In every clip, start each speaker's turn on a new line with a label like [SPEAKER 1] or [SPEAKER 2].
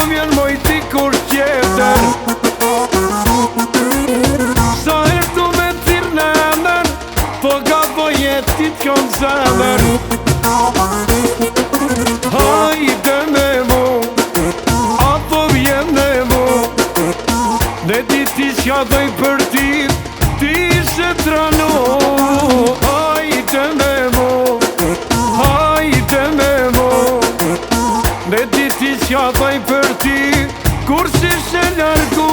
[SPEAKER 1] vjen mojti kur tjetër. Sa herë tu me tirë në emër, po ga po jetit kom zemër. Hajde me mu, apo vjen me mu, dhe ti s'ja dhej për ti se tranu. Hajde me mu, dhe ti s'ja dhej për ti, kur si se largu.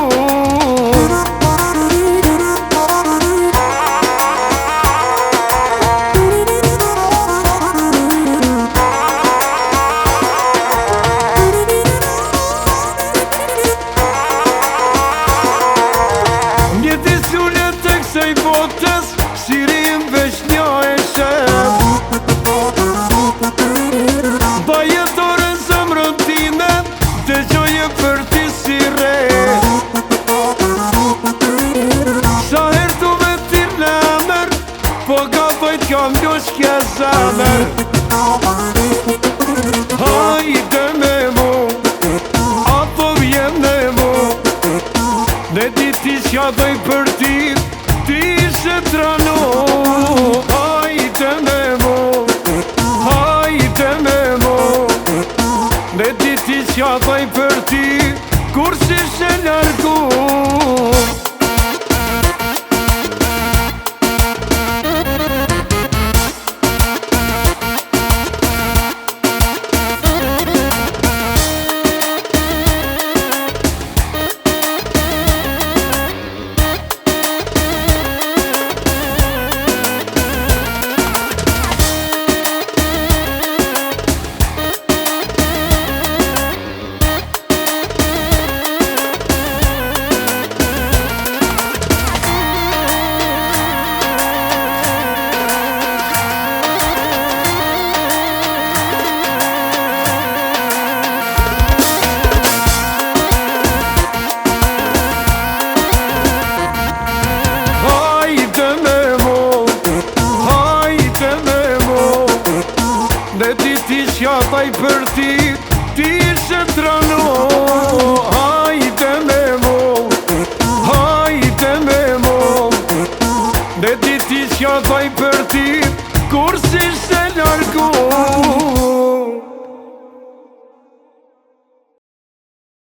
[SPEAKER 1] Shirim veç nja e shef, bajetore zemrën time, të gjoje për ti si re. Sa her tu me tir në emër, po ga dojt kam ljosh kja zemër. Hajde me mu, apo vjen me mu, dhe ti s'ja doj për ti se tranu. Hajde me mu, dhe ti s'ja dhej për ti, kur si se largu. Dhe ti s'ja dhej për ti se tranu. Hajde me mu, dhe ti s'ja dhej për ti, kur si se largu.